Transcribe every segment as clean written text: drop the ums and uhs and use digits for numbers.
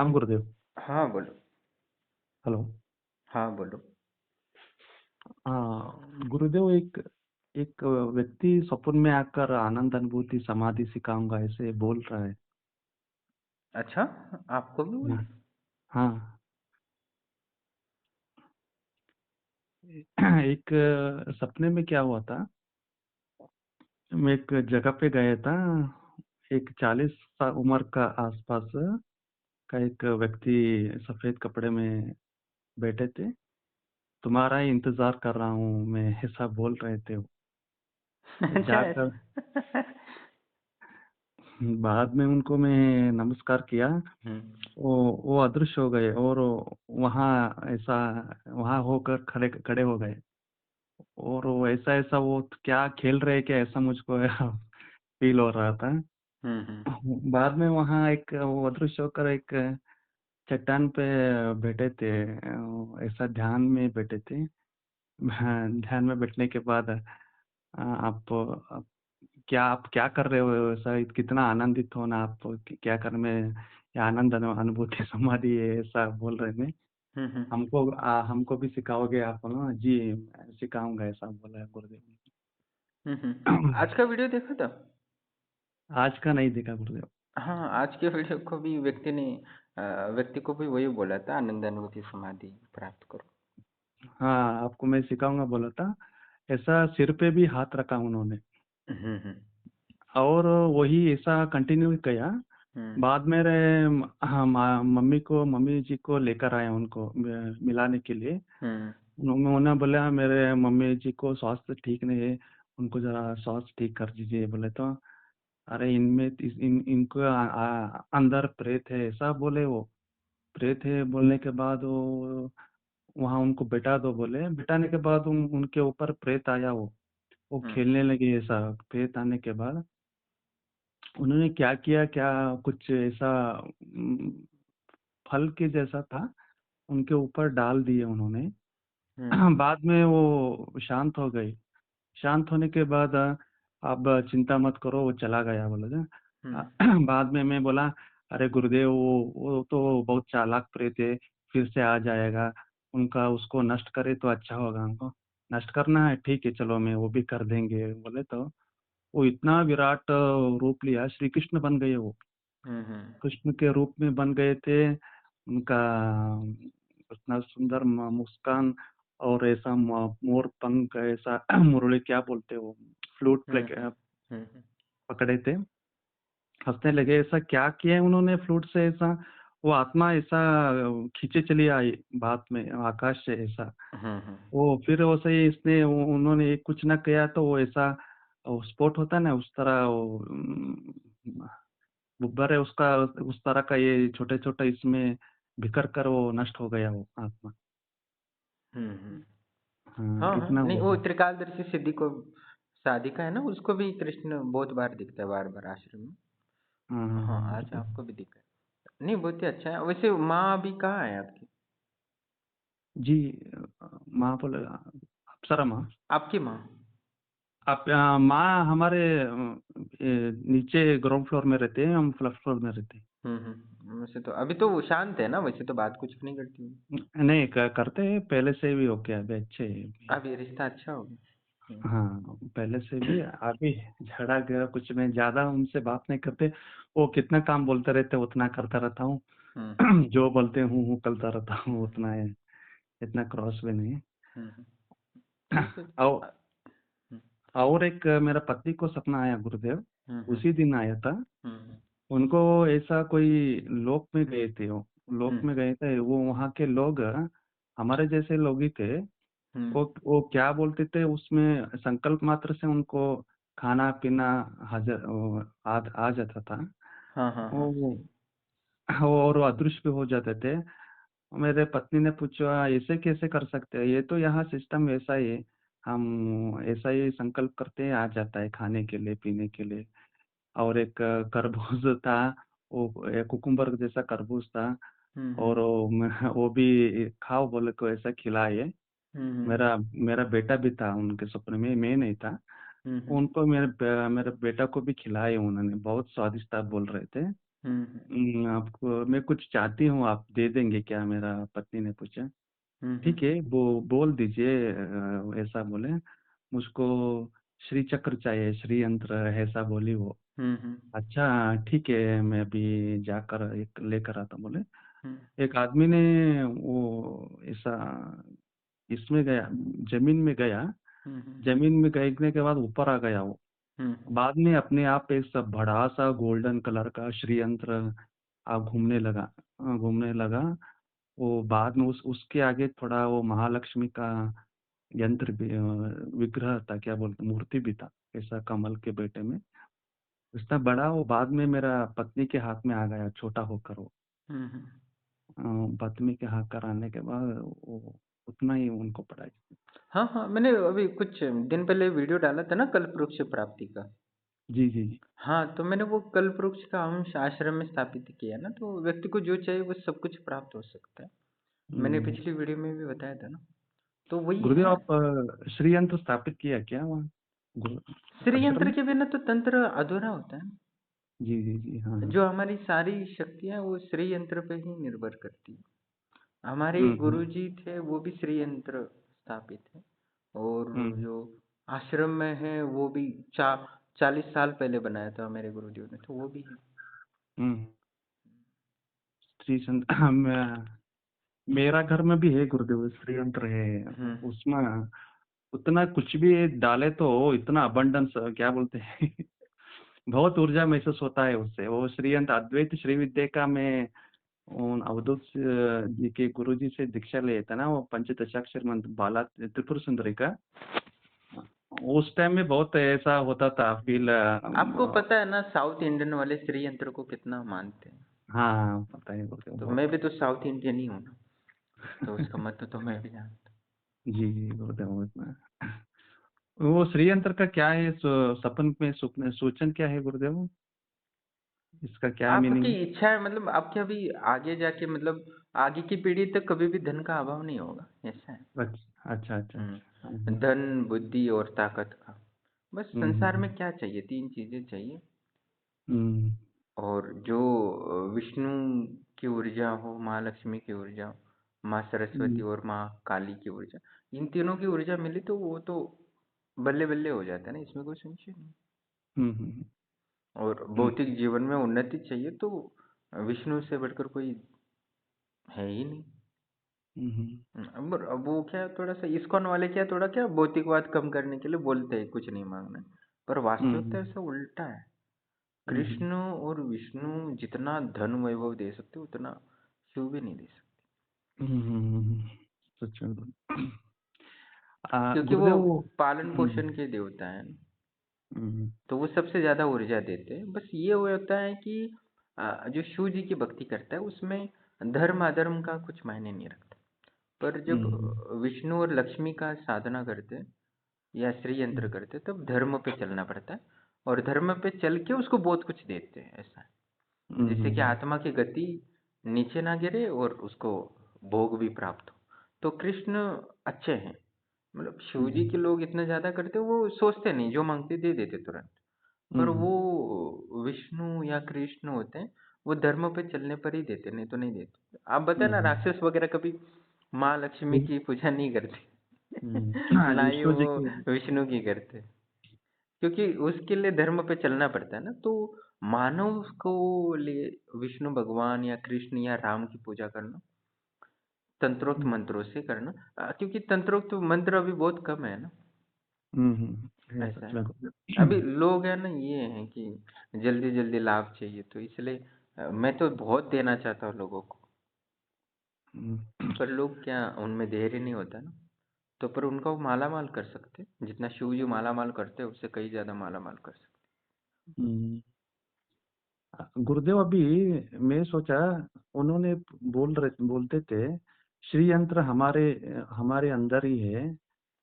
राम गुरुदेव। हाँ बोलो। हेलो। हाँ बोलो। गुरुदेव, एक एक व्यक्ति सपन में आकर आनंद अनुभूति समाधि सिखाऊंगा ऐसे बोल रहा है। अच्छा, आपको भी हाँ। बोले? हाँ। एक सपने में क्या हुआ था। मैं एक जगह पे गया था। एक 40 उम्र का आसपास का एक व्यक्ति सफेद कपड़े में बैठे थे। तुम्हारा ही इंतजार कर रहा हूँ मैं, ऐसा बोल रहे थे वो। अच्छा जाकर ऐसा। बाद में उनको मैं नमस्कार किया। हम्म। वो अदृश्य हो गए और वहाँ ऐसा वहाँ होकर खड़े खड़े हो गए। और वो ऐसा ऐसा वो क्या खेल रहे क्या, ऐसा मुझको फील हो रहा था। हम्म। बाद में वहाँ एक वो अदृश्य होकर एक चट्टान पे बैठे थे। ऐसा ध्यान में बैठे थे। ध्यान में बैठने के बाद आप आप क्या कर रहे हो, ऐसा कितना आनंदित हो ना आप, क्या कर में ये आनंद अनुभूति समाधि है, ऐसा बोल रहे थे। हम्म। हमको भी सिखाओगे आप ना जी? सिखाऊंगा ऐसा बोला है गुरुदेव आज का वीडियो देखा था? ने। आज का नहीं देखा गुरुदेव। हाँ, आज के वीडियो को भी व्यक्ति को भी वही बोला था, आनंद अनुभूति समाधि प्राप्त करो। हाँ, आपको मैं सिखाऊंगा बोला था। ऐसा सिर पे भी हाथ रखा उन्होंने हम्म। और वही ऐसा कंटिन्यू किया। हम्म। बाद में हाँ, मम्मी जी को लेकर आया उनको मिलाने के लिए। हम्म। उन्होंने बोला मेरे मम्मी जी को स्वास्थ्य ठीक नहीं है, उनको जरा स्वास्थ्य ठीक कर दीजिए। बोले तो अरे इनमें इनको अंदर प्रेत है, ऐसा बोले वो। प्रेत है बोलने के बाद वो वहां उनको बिठा दो बोले। बिठाने के बाद उनके ऊपर प्रेत आया। वो हम्म। खेलने लगे। ऐसा प्रेत आने के बाद उन्होंने क्या किया, क्या कुछ ऐसा फल के जैसा था, उनके ऊपर डाल दिए उन्होंने। हम्म। बाद में वो शांत हो गई। शांत होने के बाद अब चिंता मत करो, वो चला गया बोला था। हम्म। बाद में मैं बोला अरे गुरुदेव, वो तो बहुत चालाक प्रेत है, फिर से आ जाएगा। उनका उसको नष्ट करे तो अच्छा होगा। हमको नष्ट करना है, ठीक है चलो मैं वो भी कर देंगे बोले तो। वो इतना विराट रूप लिया, श्री कृष्ण बन गए वो। हम्म। कृष्ण के रूप में बन गए थे। उनका इतना सुंदर मुस्कान और ऐसा मोर पंख ऐसा मुरली क्या बोलते हो, फ्लूट हम्म। हम्म। पकड़े थे। हंसने लगे। ऐसा क्या किया है उन्होंने फ्लूट से ऐसा, वो आत्मा ऐसा खींचे चली आई बात में आकाश से ऐसा। हम्म। वो फिर वो सही इसने उन्होंने कुछ ना किया तो वो ऐसा स्पोर्ट होता है ना उस तरह, वो बुब्बर है उसका, उस तरह का ये छोटे छोटे इसमें बिखर कर वो नष्ट हो गया वो आत्मा। हम्म। हाँ, हाँ हाँ, इतना नहीं हो वो गया। त्रिकालदर्शी सिद्धि को साधिका है ना, उसको भी कृष्ण बहुत बार दिखता है, बार बार आश्रम में। हाँ हाँ हाँ, हाँ आज गुरुदेव। आपको भी दिखा है। नहीं, बहुत ही अच्छा है। वैसे माँ अभी कहाँ है आपकी? जी। माँ बोले अप्सरा माँ। आपकी माँ? आप माँ हमारे नीचे ग्राउंड फ्लोर में रहते हैं, हम फर्स्ट फ्लोर में रहते हैं। वैसे तो अभी तो वो शांत है ना, वैसे तो बात कुछ नहीं करती हूँ। नहीं करते हैं पहले से भी, ओके अभी अच्छे हैं। अभी रिश्ता अच्छा हो गया। हाँ, पहले से भी अभी झगड़ा गया कुछ में, ज्यादा उनसे बात नहीं करते। वो कितना काम बोलते रहते उतना करता रहता हूँ। हम्म। जो बोलते हूँ करता रहता हूँ, उतना है। इतना क्रॉस भी नहीं। ठीक है। और अ, हम्म। और एक मेरा पत्नी को सपना आया गुरुदेव, हम्म। उसी दिन आया था। हम्म। उनको ऐसा कोई लोक में गए थे वो। लोक हम्म। में गए थे वो, वहाँ के लोग हमारे जैसे लोग ही थे। हम्म। वो क्या बोलते थे उसमें, संकल्प मात्र से उनको खाना पीना हाजिर आ जाता था। हाँ हाँ हाँ, वो सही। और वो अदृश्य भी हो जाते थे। मेरे पत्नी ने पूछा ऐसे कैसे कर सकते हैं, ये तो यहाँ सिस्टम ऐसा ही है। हम ऐसा ही संकल्प करते हैं, आ जाता है खाने के लिए पीने के लिए। और एक खरबूज था, वो एक कुकुम्बर जैसा खरबूज था। हम्म। और वो भी खाओ बोले को ऐसा खिलाए। हम्म। मेरा मेरा बेटा भी था उनके सपने में, मैं नहीं था। हम्म। उनको मेरे बेटा को भी खिलाए उन्होंने, बहुत स्वादिष्ट आप बोल रहे थे। हुँ, हुँ। आपको मैं कुछ चाहती हूँ, आप दे देंगे क्या? मेरा पत्नी ने पूछा। हुँ, हुँ। ठीक है, वो बोल दीजिए, ऐसा बोले। मुझको श्री चक्र चाहिए, श्री यंत्र ऐसा बोली वो। हुँ, हुँ। अच्छा ठीक है, मैं अभी जाकर एक लेकर आता हूँ बोले। हुँ, एक आदमी ने वो ऐसा इसमें गया, ज़मीन में गया, हुँ, हुँ। ज़मीन में गिरने के बाद ऊपर आ गया वो। हुँ, बाद में अपने आप एक सब बड़ा-सा गोल्डन कलर का श्री यंत्र घूमने लगा, घूमने लगा। वो बाद में उसके आगे थोड़ा वो महालक्ष्मी का यंत्र भी, विग्रह था, क्या बोलते, मूर्ति भी था, ऐसा कमल के बेटे में। इतना बड़ा वो बाद में मेरा पत्नी के हाथ में आ गया, छोटा होकर वो। हुँ, हुँ। अ, पत्नी के हाथ कराने के बाद वो उतना ही उनको पड़ा। हाँ, हाँ, मैंने अभी कुछ दिन पहले वीडियो डाला था ना कल्पवृक्ष प्राप्ति का। जी, जी, जी। हाँ, तो मैंने वो कल्पवृक्ष का अंश आश्रम में स्थापित किया ना, तो व्यक्ति को जो चाहिए वो सब कुछ प्राप्त हो सकता है। मैंने हुँ। पिछली वीडियो में भी बताया था ना, तो वही गुरुदेव, है। आप श्री यंत्र स्थापित किया क्या वहाँ? गुरु श्री आश्रम यंत्र में? के बिना तो तंत्र अधूरा होता है। जी, जी, जी। हाँ, हाँ। जो हमारी सारी शक्तियाँ वो श्री यंत्र पे ही निर्भर करती है। हमारे हुँ, हुँ। गुरुजी थे वो भी श्री यंत्र स्थापित है, और हुँ, जो आश्रम में है वो भी चा 40 साल पहले बनाया था मेरे गुरुदेव ने, तो वो भी है। हुँ। श्री संत मेरा घर में भी है गुरुदेव, श्री यंत्र है। हुँ, उसमें उतना कुछ भी डाले तो इतना अबंडेंस, क्या बोलते हैं, बहुत ऊर्जा महसूस होता है उससे। वो श्री यंत्र अद्वैत श्री विद्या का मैं उन अवधूत जी के गुरुजी से दीक्षा लिए था ना, वो पंचदशाक्षर मंत्र बाला त्रिपुर सुंदरी का। उस टाइम में बहुत ऐसा होता था फील। आपको पता है ना साउथ इंडियन वाले श्री यंत्र को कितना मानते हैं? हाँ, पता है गुरुदेव तो बहुत। मैं भी तो साउथ इंडियन ही हूँ ना, तो उसका मतलब तो मैं भी जानता जी, जी, गुरुदेव बहुत। वो श्री यंत्र का क्या है, सपन में सूचन क्या है गुरुदेव? इसका क्या हूँ। आपकी मीनिंग है? इच्छा है, मतलब आपके अभी आगे जाके, मतलब आगे की पीढ़ी तक कभी भी धन का अभाव नहीं होगा, ऐसा है। अच्छा, अच्छा, अच्छा, अच्छा। हाँ, हाँ। धन, बुद्धि और ताकत का। बस हुँ, हुँ, संसार हुँ। में क्या चाहिए? 3 चीज़ें चाहिए। हुँ, और जो विष्णु की ऊर्जा हो, माँ लक्ष्मी की ऊर्जा हो, माँ सरस्वती हुँ, और माँ काली की ऊर्जा, इन तीनों की ऊर्जा मिली तो वो तो बल्ले-बल्ले हो जाता है ना, इसमें कोई संशय नहीं। हुँ, हुँ, और हुँ, भौतिक जीवन में उन्नति चाहिए तो विष्णु से बढ़कर कोई है ही नहीं। हुँ, हुँ, अब वो क्या, थोड़ा-सा इस्कॉन वाले क्या, थोड़ा क्या भौतिकवाद कम करने के लिए बोलते हैं कुछ नहीं माँगना है, पर वास्तविकता हुँ, ऐसा उल्टा है। हुँ, हुँ, कृष्ण और विष्णु जितना धन वैभव दे सकते उतना शिव भी नहीं दे सकते, हुँ, हुँ, हुँ। सच में क्योंकि वो गुरुदेव। पालन हुँ, पोषण के देवता हैं, हुँ, तो वो सबसे ज्यादा ऊर्जा देते हैं। बस ये होता है कि जो शिव जी की भक्ति करता है उसमें धर्म अधर्म का कुछ मायने नहीं रखता। पर जब हुँ, विष्णु और लक्ष्मी का साधना करते हैं या श्री यंत्र हुँ, करते हैं, तब धर्म पे चलना पड़ता है, और धर्म पे चल के उसको बहुत कुछ देते हैं, ऐसा है। हुँ, जिससे कि हुँ, आत्मा की गति नीचे ना गिरे और उसको भोग भी प्राप्त हो। तो कृष्ण अच्छे हैं, मतलब शिव जी के हुँ, लोग इतना ज़्यादा करते हैं, वो सोचते नहीं, जो माँगते दे देते तुरंत। पर हुँ, वो विष्णु या कृष्ण होते हैं, वो धर्म पे चलने पर ही देते, नहीं तो नहीं देते। आप बताए हुँ, ना, हुँ। राक्षस वगैरह कभी माँ लक्ष्मी की पूजा नहीं करते, हाँ, ना ही विष्णु जी वो की। विष्णु की करते। क्योंकि उसके लिए धर्म पे चलना पड़ता है ना, तो मानव को लिए विष्णु भगवान या कृष्ण या राम की पूजा करना, तंत्रोक्त हुँ, मंत्रों से करना, क्योंकि तंत्रोक्त मंत्र अभी बहुत कम है ना, हुँ, हुँ। है ऐसा सच है। में। अभी लोग है ना, ये हैं कि जल्दी जल्दी लाभ चाहिए, तो इसलिए मैं तो बहुत देना चाहता हूँ लोगों को, हुँ, पर लोग क्या, उनमें धैर्य नहीं होता ना, तो पर उनका वो माला माल कर सकते, जितना शिव जी माला माल करते हैं उससे कहीं ज्यादा माला माल कर सकते। हुँ। गुरुदेव, अभी मैं सोचा, उन्होंने बोलते थे श्री यंत्र हमारे अंदर ही है,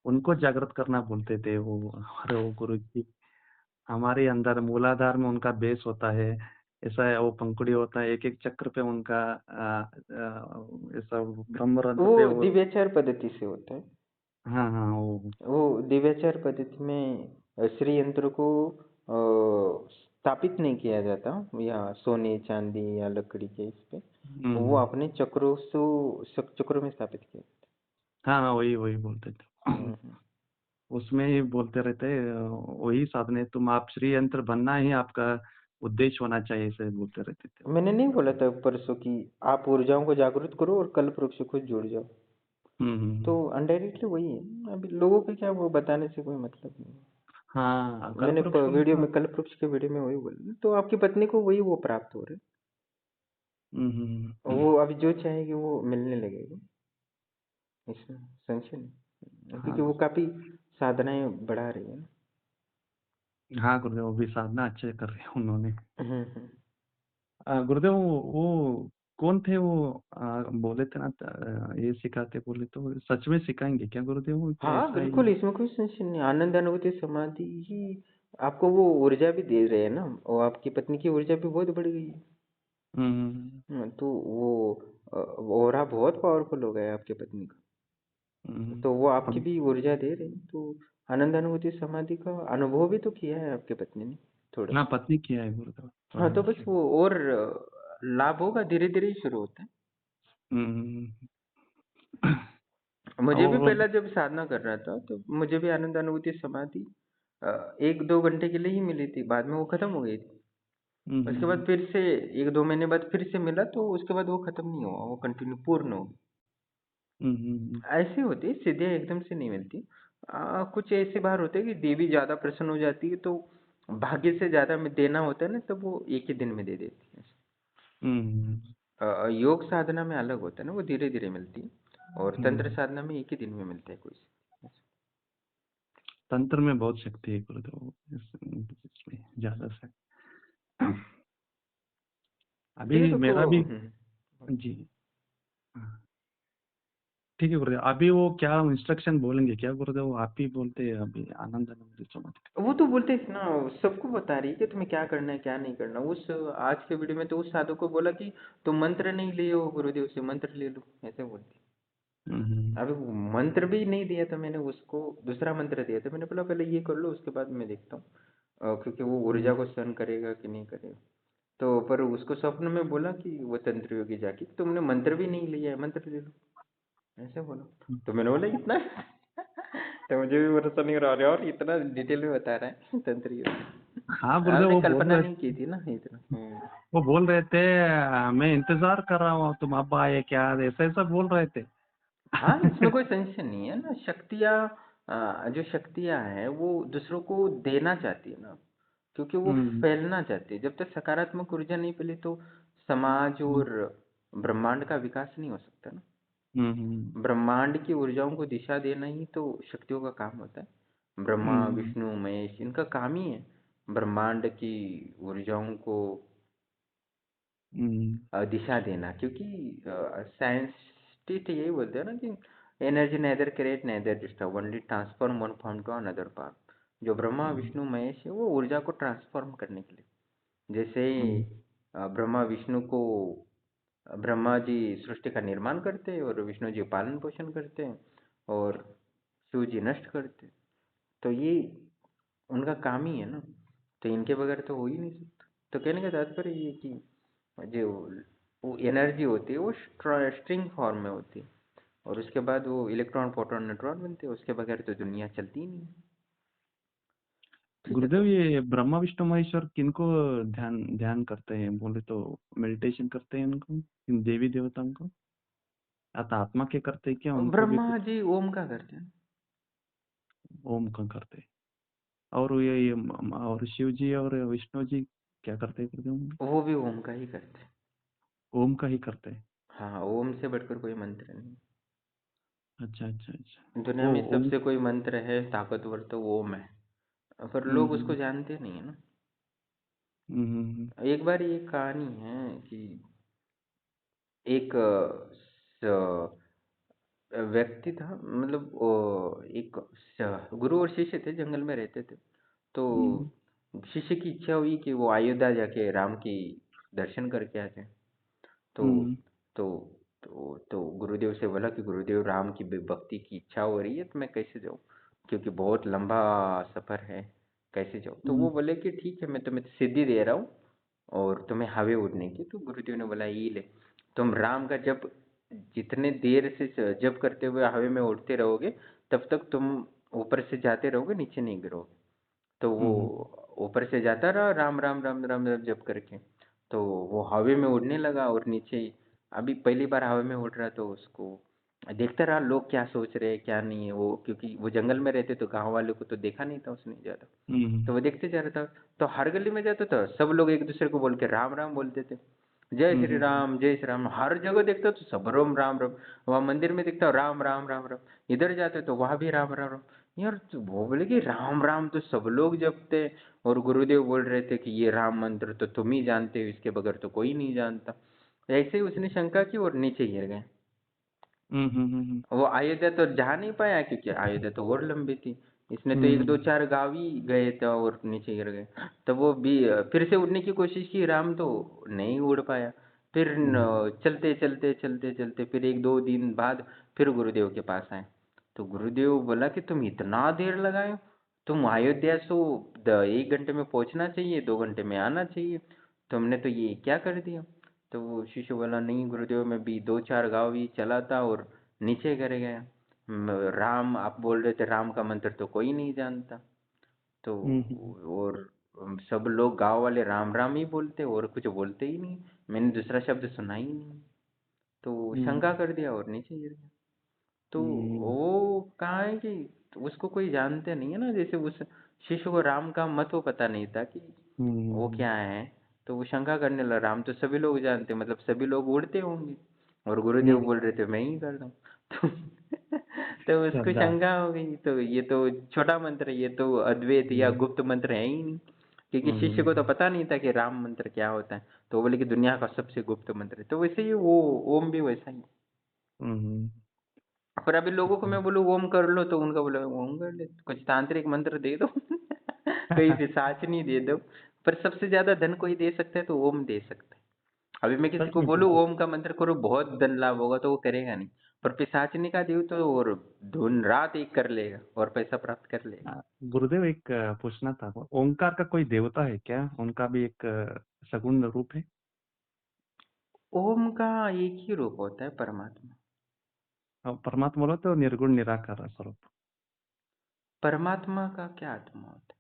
उनको जागृत करना बोलते थे वो हमारे वो गुरु जी। हमारे अंदर मूलाधार में उनका बेस होता है, ऐसा है, वो पंखुड़ी होता है, एक एक चक्र पे उनका ऐसा ब्रह्मरंध्र वो पे वो। दिव्याचार पद्धति से होता है। हाँ, हाँ, वो। वो दिव्याचार पद्धति में श्री यंत्र को स्थापित नहीं किया जाता या सोने चांदी या लकड़ी के इस पे, वो हम्म। अपने चक्रों में स्थापित किया जाता हाँ हाँ, वही वही बोलते थे। है। उसमें ही बोलते रहते वही साधने, तुम आप श्री यंत्र बनना ही आपका उद्देश्य होना चाहिए, ऐसे बोलते रहते थे वो। मैंने नहीं बोला था परसों कि आप ऊर्जाओं को जागृत करो और कल्प वृक्ष से खुद जुड़ जाओ। तो हम्म। अनडायरेक्टली वही है, अभी लोगों को क्या वो बताने से कोई मतलब नहीं। हाँ, मैंने कल्पवृक्ष को वीडियो तो। में कल्प वृक्ष के वीडियो में वही बोला, तो आपकी पत्नी को वही वो प्राप्त हो रहा है, हम्म। वो अभी जो चाहेगी वो मिलने लगेगा, इसमें संशय नहीं, क्योंकि हाँ वो काफी साधनाएं बढ़ा रही है ना। हाँ गुरुदेव, वो भी साधना अच्छे कर रहे हैं उन्होंने। हम्म। गुरुदेव वो कौन थे वो? बोले थे ना, ये सिखाते बोले, तो सच में सिखाएंगे क्या गुरुदेव, वो कि हाँ ऐसा ही? बिल्कुल, इसमें कोई संशय नहीं, आनंद अनुभूति समाधि ही आपको वो ऊर्जा भी दे रहे हैं ना, और आपकी पत्नी की ऊर्जा भी बहुत बढ़ गई है। हम्म। तो वो ऑरा बहुत पावरफुल हो गया है आपकी पत्नी का, हम्म। तो वो आपकी अब भी ऊर्जा दे रही, तो आनंद अनुभूति समाधि का अनुभव भी तो किया है आपकी पत्नी ने थोड़ा। ना, पत्नी किया है गुरुदेव, हाँ, थोड़ा तो बहुत बस किया। वो और लाभ होगा, धीरे धीरे ही शुरू होता है। हम्म। मुझे भी और पहला जब साधना कर रहा था तो मुझे भी आनंद अनुभूति समाधि 1-2 घंटे के लिए ही मिली थी, बाद में वो खत्म हो गई थी। उसके बाद हम्म। फिर से 1-2 महीने बाद फिर से मिला, तो उसके बाद वो खत्म नहीं हुआ, वो कंटिन्यू पूर्ण हो गई। हम्म। ऐसी होती है, सीधे एकदम से नहीं मिलती। कुछ ऐसे बार होते हैं कि देवी ज्यादा प्रसन्न हो जाती है, तो भाग्य से ज्यादा में देना होता है ना, तब वो एक ही दिन में दे देती है। हम्म। योग साधना में अलग होता है ना, वो धीरे धीरे मिलती है, और तंत्र हम्म। साधना में एक ही दिन में मिलता है कोई से। तंत्र में बहुत शक्ति है गुरुदेव, इसमें ज्यादा से। ठीक है, अभी तो मेरा भी। जी। हाँ, ठीक है गुरुदेव, अभी वो क्या इंस्ट्रक्शन बोलेंगे क्या गुरुदेव? आप ही बोलते हैं अभी, आनंद अनुभूति समाधि। वो तो बोलते हैं ना, सबको बता रही है कि तुम्हें क्या करना है क्या नहीं करना। उस आज के वीडियो में तो उस साधु को बोला कि तुम मंत्र नहीं लिए हो गुरुदेव से, मंत्र ले लो, ऐसे बोलती। हम्म। अभी वो मंत्र भी नहीं दिया था मैंने उसको, दूसरा मंत्र दिया था, मैंने बोला पहले ये कर लो, उसके बाद मैं देखता हूँ, क्योंकि वो ऊर्जा हम्म। को सहन करेगा कि नहीं करेगा। तो पर उसको स्वप्न में बोला कि वो तंत्र योगी जाके, तुमने मंत्र भी नहीं लिया है, मंत्र ले लो, ऐसे बोला। तो मैंने बोला इतना तो मुझे भी भरोसा नहीं हो रहा, और इतना डिटेल में बता रहा है तंत्र योगी। हाँ गुरुदेव, हमने वो बोल कल्पना रहे नहीं की थी ना इतना। वो बोल रहे थे, मैं इंतजार कर रहा हूँ, तुम अब आए क्या, ऐसा ऐसा बोल रहे थे। हाँ, इसमें कोई संशय नहीं है ना, शक्तियाँ जो शक्तियाँ हैं वो दूसरों को देना चाहती है ना, क्योंकि वो हम्म। फैलना चाहती है। जब तक सकारात्मक ऊर्जा नहीं फैली तो समाज हम्म। और ब्रह्मांड का विकास नहीं हो सकता ना। हम्म। ब्रह्मांड की ऊर्जाओं को दिशा देना ही तो शक्तियों का काम होता है। ब्रह्मा हम्म। विष्णु महेश इनका काम ही है ब्रह्मांड की ऊर्जाओं को हम्म। दिशा देना, क्योंकि साइंटिस्ट यही बोलते हैं ना कि energy neither create neither disturb, only transform one form to another part. जो ब्रह्मा विष्णु महेश है वो ऊर्जा को ट्रांसफॉर्म करने के लिए, जैसे हम्म। ब्रह्मा विष्णु को ब्रह्मा जी सृष्टि का निर्माण करते हैं और विष्णु जी पालन पोषण करते हैं और शिव जी नष्ट करते हैं। तो ये उनका काम ही है ना, तो इनके बगैर तो हो ही नहीं सकता। तो कहने का तात्पर्य ये है कि जो वो एनर्जी होती है वो स्ट्रिंग फॉर्म में होती है, और उसके बाद वो इलेक्ट्रॉन प्रोटॉन न्यूट्रॉन बनते हैं, उसके बगैर तो दुनिया चलती ही नहीं है। ठीक है, गुरुदेव, तो ये ब्रह्मा विष्णु महेश्वर किनको ध्यान ध्यान करते हैं बोले तो? मेडिटेशन करते हैं उनको, इन देवी देवताओं को? अतः आत्मा के करते हैं क्या, उनको भी ब्रह्मा कुछ? जी ओम का करते हैं। ओम का करते हैं। और और शिव जी और विष्णु जी क्या करते हैं गुरुदेव? वो भी ओम का ही करते हैं। ओम का ही करते हैं। हाँ, ओम से बढ़कर कोई मंत्र नहीं। अच्छा अच्छा अच्छा। दुनिया वो में ओम। सबसे कोई मंत्र है ताकतवर तो वो ओम है, पर लोग उसको हम्म। जानते नहीं है ना। हम्म। एक बार ये कहानी है कि एक व्यक्ति था, मतलब एक गुरु और शिष्य थे, जंगल में रहते थे। तो हम्म। शिष्य की इच्छा हुई कि वो अयोध्या जाके राम की दर्शन करके आ जाए। तो हम्म। तो तो गुरुदेव से बोला कि गुरुदेव राम की भक्ति की इच्छा हो रही है, तो मैं कैसे जाऊँ, क्योंकि बहुत लंबा सफर है, कैसे जाओ? तो वो हम्म, बोले कि ठीक है, मैं तुम्हें सिद्धि दे रहा हूँ और तुम्हें हवे उड़ने की। तो गुरुदेव ने बोला ये ले, तुम राम का जब जितने देर से जप करते हुए हवे में उड़ते रहोगे, तब तक तुम ऊपर से जाते रहोगे, नीचे नहीं गिरोगे। तो वो हम्म, ऊपर से जाता रहा राम राम राम राम राम जप करके। तो वो हवा में उड़ने लगा और नीचे, अभी पहली बार हवा में उड़ रहा, तो उसको देखता रहा लोग क्या सोच रहे हैं क्या नहीं है। वो क्योंकि वो जंगल में रहते, तो गांव वालों को तो देखा नहीं था उसने ज्यादा। हम्म, तो वो देखते जा रहा था। तो हर गली में जाता था, सब लोग एक दूसरे को बोल के राम राम बोलते थे, जय श्री हम्म, राम जय श्री राम। हर जगह देखता तो सब रोम राम राम। वहां मंदिर में देखता राम राम राम राम, इधर जाते तो वहां भी राम राम राम। यार तो वो बोले कि राम राम तो सब लोग जपते, और गुरुदेव बोल रहे थे कि ये राम मंत्र तो तुम ही जानते हो, इसके बगैर तो कोई नहीं जानता। ऐसे ही उसने शंका की और नीचे गिर गए। हम्म, हम्म, वो अयोध्या तो जा नहीं पाया, क्योंकि अयोध्या तो और लंबी थी। इसने तो एक हम्म, दो चार गाँव ही गए थे और नीचे गिर गए। तो वो भी फिर से उड़ने की कोशिश की, राम तो नहीं उड़ पाया। फिर चलते चलते चलते चलते फिर एक दो दिन बाद फिर गुरुदेव के पास आए। तो गुरुदेव बोला कि तुम इतना देर लगाए हो, तुम अयोध्या से 1 घंटे में पहुंचना चाहिए, 2 घंटे में आना चाहिए, तुमने तो ये क्या कर दिया। तो वो शिशु बोला नहीं गुरुदेव, मैं भी दो चार गाँव ही चला था और नीचे गिर गया। राम आप बोल रहे थे, राम का मंत्र तो कोई नहीं जानता। तो हम्म, और सब लोग गांव वाले राम राम ही बोलते और कुछ बोलते ही नहीं, मैंने दूसरा शब्द सुना ही नहीं। तो हम्म, शंका कर दिया और नीचे गिर गया। तो हम्म, वो कहाँ है कि उसको कोई जानते नहीं है ना, जैसे उस शिशु को राम का महत्व पता नहीं था कि वो हम्म, क्या है। तो वो शंका करने लगा, राम तो सभी लोग जानते, मतलब सभी लोग उड़ते होंगे, और गुरुदेव हम्म, बोल रहे थे मैं ही कर रहा हूँ। तो तो उसको श्रद्धा। शंका हो गई, तो ये तो छोटा मंत्र है, ये तो अद्वैत या हम्म, गुप्त मंत्र है ही नहीं। क्योंकि शिष्य को तो हम्म, पता नहीं था कि राम मंत्र क्या होता है। तो वो बोले कि दुनिया का सबसे गुप्त मंत्र है। तो वैसे ही वो ओम भी वैसा ही। हम्म, पर अभी लोगों को मैं बोलूँ ओम कर लो, तो उनका बोला ओम कर ले, कुछ तांत्रिक मंत्र दे दो। कोई पिशाचनी दे दो। पर सबसे ज्यादा धन कोई दे सकता है तो ओम दे सकता है। अभी मैं किसी सच को में बोलूँ सच ओम का मंत्र करो बहुत धन लाभ होगा, तो वो करेगा नहीं। पर पिशाचनी का दे तो और धुन रात एक कर लेगा और पैसा प्राप्त कर लेगा। गुरुदेव एक पूछना था, ओंकार का कोई देवता है क्या? उनका भी एक सगुण रूप है? ओम का एक ही रूप होता है, परमात्मा। परमात्मा बोलो तो निर्गुण निराकार स्वरूप। परमात्मा का क्या आत्मा होता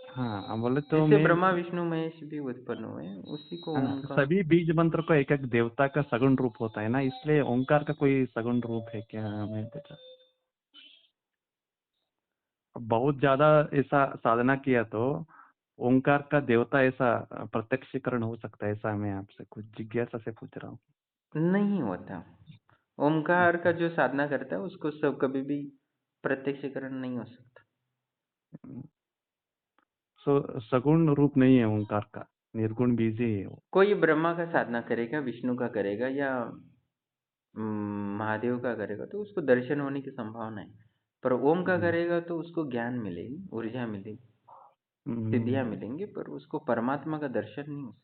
हाँ, बोले है? तो जिससे मैं ब्रह्मा विष्णु महेश भी उत्पन्न हुए, उसी को ओम का। सभी बीज मंत्र को एक एक देवता का सगुण रूप होता है ना, इसलिए ओंकार का कोई सगुण रूप है क्या, मैं पूछा। बहुत ज्यादा ऐसा साधना किया तो ओंकार का देवता ऐसा प्रत्यक्षीकरण हो सकता है, ऐसा मैं आपसे कुछ जिज्ञासा से पूछ रहा हूँ। नहीं होता। ओमकार का अच्छा। जो साधना करता है उसको सब कभी भी प्रत्यक्षीकरण नहीं हो सकता। सगुण रूप नहीं है ओंकार का, निर्गुण बीज ही है वो। कोई ब्रह्मा का साधना करेगा, विष्णु का करेगा या महादेव का करेगा, तो उसको दर्शन होने की संभावना है। पर ओम का हम्म, करेगा तो उसको ज्ञान मिलेगी, ऊर्जा मिलेगी, सिद्धियां हम्म, मिलेंगी, पर उसको परमात्मा का दर्शन नहीं हो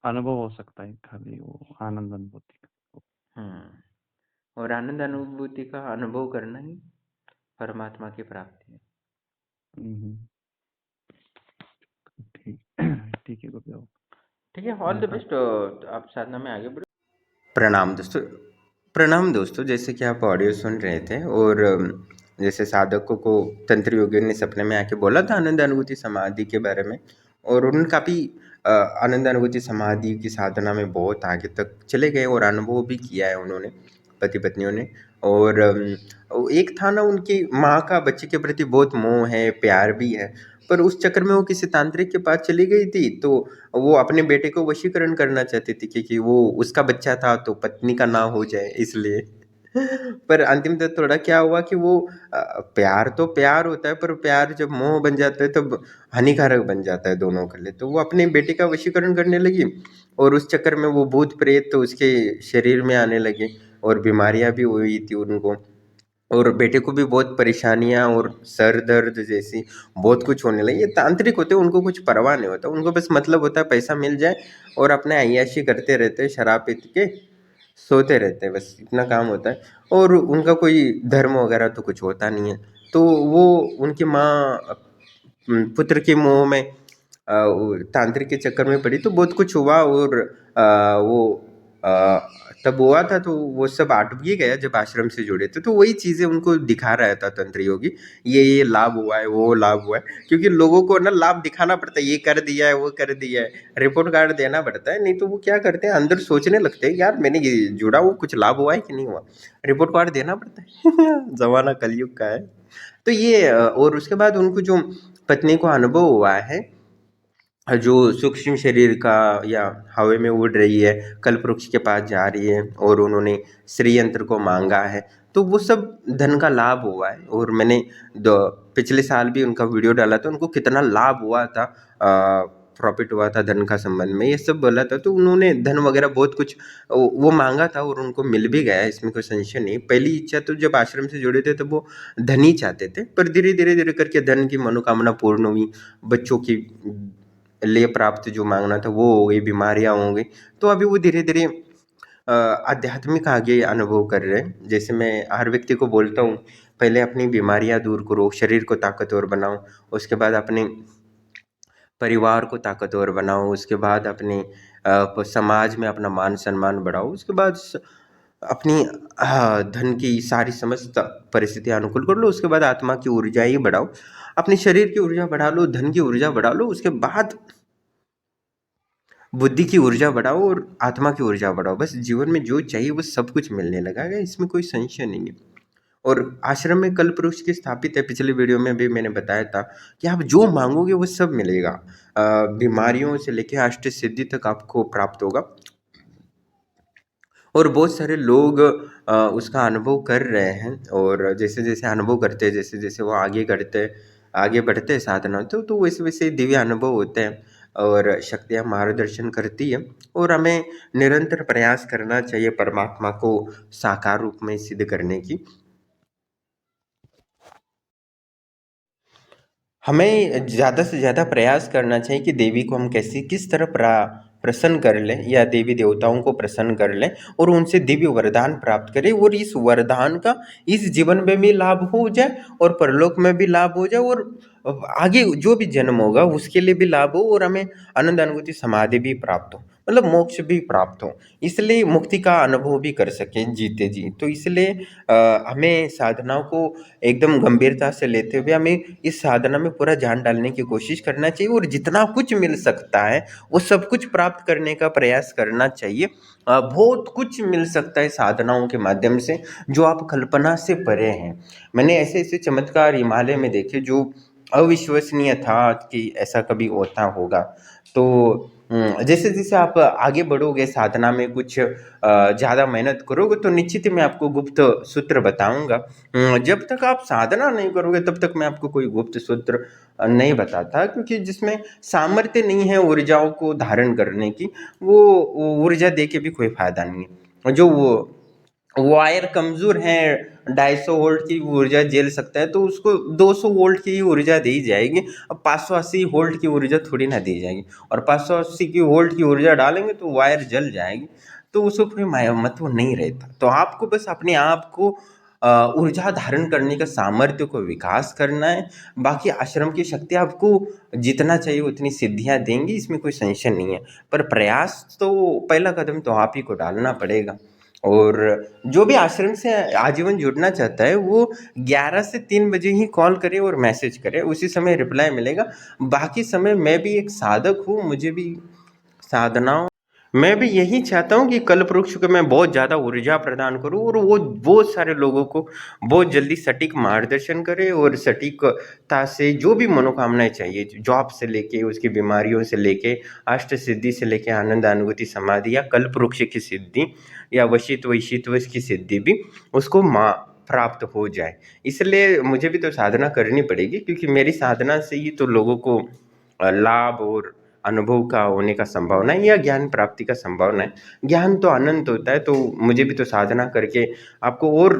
अनुभव हो सकता है खाली वो आनंद अनुभूति का। सकता। और आनंद अनुभूति का अनुभव करना ही परमात्मा की प्राप्ति है। हम्म, ठीक। ठीक है गुरुदेव, ठीक है, ऑल द धन्यवाद। बेस्ट। आप साधना में आगे बढ़ो। प्रणाम दोस्तों। प्रणाम दोस्तों, जैसे कि आप ऑडियो सुन रहे थे, और जैसे साधकों को तंत्र योगियों ने सपने में आके बोला था आनंद अनुभूति समाधि के बारे में, और उन्होंने काफ़ी आनंद अनुभूति समाधि की साधना में बहुत आगे तक चले गए और अनुभव भी किया है उन्होंने, पति पत्नियों ने। और वो एक था ना, उनकी माँ का बच्चे के प्रति बहुत मोह है, प्यार भी है, पर उस चक्कर में वो किसी तांत्रिक के पास चली गई थी। तो वो अपने बेटे को वशीकरण करना चाहती थी, क्योंकि वो उसका बच्चा था तो पत्नी का ना हो जाए इसलिए। पर अंतिम तक थोड़ा क्या हुआ कि वो प्यार तो प्यार होता है, पर प्यार जब मोह बन जाता है तब हानिकारक बन जाता है दोनों के लिए। तो वो अपने बेटे का वशीकरण करने लगी, और उस चक्कर में वो भूत प्रेत तो उसके शरीर में आने लगे, और बीमारियां भी हुई थी उनको, और बेटे को भी बहुत परेशानियां और सर दर्द जैसी बहुत कुछ होने लगी। ये तांत्रिक होते हैं, उनको कुछ परवाह नहीं होता, उनको बस मतलब होता है पैसा मिल जाए, और अपने अय्याशी करते रहते हैं शराब पी के। सोते रहते हैं, बस इतना काम होता है। और उनका कोई धर्म वगैरह तो कुछ होता नहीं है। तो वो उनकी माँ पुत्र के मोह में वो तांत्रिक के चक्कर में पड़ी, तो बहुत कुछ हुआ। और वो अ, तब हुआ था, तो वो सब अटक भी गया जब आश्रम से जुड़े थे। तो वही चीजें उनको दिखा रहा था तंत्र योगी, ये लाभ हुआ है, वो लाभ हुआ है। क्योंकि लोगों को ना लाभ दिखाना पड़ता है, ये कर दिया है, वो कर दिया है, रिपोर्ट कार्ड देना पड़ता है। नहीं तो वो क्या करते हैं, अंदर सोचने लगते हैं, यार मैंने ये जुड़ा, वो कुछ लाभ हुआ है कि नहीं हुआ, रिपोर्ट कार्ड देना पड़ता है। जमाना कलयुग का है। तो ये और उसके बाद उनको जो पत्नी को अनुभव हुआ है, जो सूक्ष्म शरीर का, या हवा में उड़ रही है, कल्प वृक्ष के पास जा रही है, और उन्होंने श्री यंत्र को मांगा है, तो वो सब धन का लाभ हुआ है। और मैंने पिछले साल भी उनका वीडियो डाला था, उनको कितना लाभ हुआ था, प्रॉफिट हुआ था धन का संबंध में, ये सब बोला था। तो उन्होंने धन वगैरह बहुत कुछ वो मांगा था, और उनको मिल भी गया, इसमें कोई संशय नहीं। पहली इच्छा तो जब आश्रम से जुड़े थे तब वो धन ही चाहते थे, पर धीरे धीरे धीरे करके धन की मनोकामना पूर्ण हुई, बच्चों की लिए प्राप्त जो मांगना था वो हो गई, बीमारियां हो गई। तो अभी वो धीरे धीरे आध्यात्मिक आगे अनुभव कर रहे हैं। जैसे मैं हर व्यक्ति को बोलता हूँ, पहले अपनी बीमारियां दूर करो, शरीर को ताकतवर बनाओ, उसके बाद अपने परिवार को ताकतवर बनाओ, उसके बाद अपने समाज में अपना मान सम्मान बढ़ाओ, उसके बाद अपनी धन की सारी समस्त परिस्थितियां अनुकूल कर लो, उसके बाद आत्मा की ऊर्जा ही बढ़ाओ, अपने शरीर की ऊर्जा बढ़ा लो, धन की ऊर्जा बढ़ा लो, उसके बाद बुद्धि की ऊर्जा बढ़ाओ और आत्मा की ऊर्जा बढ़ाओ। बस जीवन में जो चाहिए वो सब कुछ मिलने लगा है, इसमें कोई संशय नहीं है। और आश्रम में कल्प वृक्ष की स्थापित है, पिछले वीडियो में भी मैंने बताया था कि आप जो मांगोगे वो सब मिलेगा। बीमारियों से लेकर अष्ट सिद्धि तक आपको प्राप्त होगा। और बहुत सारे लोग उसका अनुभव कर रहे हैं, और जैसे जैसे अनुभव करते हैं, जैसे जैसे वो आगे करते, आगे बढ़ते हैं साधना, तो वैसे वैसे दिव्य अनुभव होते हैं, और शक्तियाँ मार्गदर्शन करती है। और हमें निरंतर प्रयास करना चाहिए परमात्मा को साकार रूप में सिद्ध करने की। हमें ज़्यादा से ज़्यादा प्रयास करना चाहिए कि देवी को हम कैसे किस तरह प्रसन्न कर लें, या देवी देवताओं को प्रसन्न कर लें, और उनसे दिव्य वरदान प्राप्त करें, और इस वरदान का इस जीवन में भी लाभ हो जाए, और परलोक में भी लाभ हो जाए, और आगे जो भी जन्म होगा उसके लिए भी लाभ हो, और हमें आनंद अनुभूति समाधि भी प्राप्त हो, मतलब मोक्ष भी प्राप्त हो, इसलिए मुक्ति का अनुभव भी कर सकें जीते जी। तो इसलिए हमें साधनाओं को एकदम गंभीरता से लेते हुए हमें इस साधना में पूरा जान डालने की कोशिश करना चाहिए, और जितना कुछ मिल सकता है वो सब कुछ प्राप्त करने का प्रयास करना चाहिए। बहुत कुछ मिल सकता है साधनाओं के माध्यम से, जो आप कल्पना से परे हैं। मैंने ऐसे ऐसे चमत्कार हिमालय में देखे जो अविश्वसनीय था कि ऐसा कभी होता होगा। तो जैसे जैसे आप आगे बढ़ोगे साधना में, कुछ ज़्यादा मेहनत करोगे, तो निश्चित ही मैं आपको गुप्त सूत्र बताऊंगा। जब तक आप साधना नहीं करोगे तब तक मैं आपको कोई गुप्त सूत्र नहीं बताता, क्योंकि जिसमें सामर्थ्य नहीं है ऊर्जाओं को धारण करने की, वो ऊर्जा दे के भी कोई फायदा नहीं है। जो वो वायर कमजोर है, 250 वोल्ट की ऊर्जा झेल सकता है, तो उसको 200 वोल्ट की ऊर्जा दी जाएगी। अब 580 वोल्ट की ऊर्जा थोड़ी ना दी जाएगी, और 580 की वोल्ट की ऊर्जा डालेंगे तो वायर जल जाएगी, तो उसको कोई महत्व नहीं रहता। तो आपको बस अपने आप को ऊर्जा धारण करने का सामर्थ्य को विकास करना है। बाकी आश्रम की शक्ति आपको जितना चाहिए उतनी सिद्धियां देंगी, इसमें कोई संशय नहीं है। पर प्रयास तो, पहला कदम तो आप ही को डालना पड़ेगा। और जो भी आश्रम से आजीवन जुड़ना चाहता है वो 11 से 3 बजे ही कॉल करे और मैसेज करे, उसी समय रिप्लाई मिलेगा। बाकी समय मैं भी एक साधक हूँ, मुझे भी साधनाओं, मैं भी यही चाहता हूँ कि कल्प वृक्ष को मैं बहुत ज़्यादा ऊर्जा प्रदान करूँ, और वो बहुत सारे लोगों को बहुत जल्दी सटीक मार्गदर्शन करे, और सटीकता से जो भी मनोकामनाएं चाहिए, जॉब से लेके उसकी बीमारियों से लेके अष्ट सिद्धि से लेके आनंद अनुभूति समाधि, या कल्प वृक्ष की सिद्धि, या वशित्व ईशित्व की सिद्धि भी उसको प्राप्त हो जाए। इसलिए मुझे भी तो साधना करनी पड़ेगी, क्योंकि मेरी साधना से ही तो लोगों को लाभ और अनुभव का होने का संभावना है, या ज्ञान प्राप्ति का संभावना है। ज्ञान तो अनंत होता है, तो मुझे भी तो साधना करके आपको और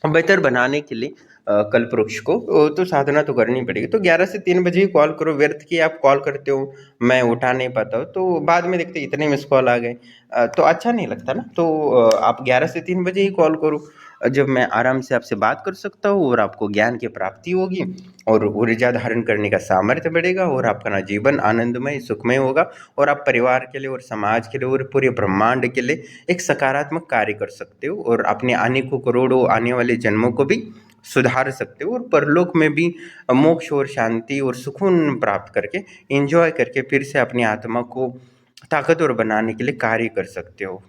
बेहतर बनाने के लिए कल्पवृक्ष को तो साधना तो करनी पड़ेगी। तो 11 से 3 बजे ही कॉल करो, व्यर्थ की आप कॉल करते हो, मैं उठा नहीं पाता हूँ, तो बाद में देखते इतने मिस कॉल आ गए, तो अच्छा नहीं लगता ना। तो आप 11 से 3 बजे ही कॉल करो, जब मैं आराम से आपसे बात कर सकता हूँ और आपको ज्ञान की प्राप्ति होगी और ऊर्जा धारण करने का सामर्थ्य बढ़ेगा और आपका ना जीवन आनंदमय सुखमय होगा और आप परिवार के लिए और समाज के लिए और पूरे ब्रह्मांड के लिए एक सकारात्मक कार्य कर सकते हो और अपने अनेकों करोड़ों आने वाले जन्मों को भी सुधार सकते हो और परलोक में भी मोक्ष और शांति और सुकून प्राप्त करके एंजॉय करके फिर से अपनी आत्मा को ताकतवर बनाने के लिए कार्य कर सकते हो।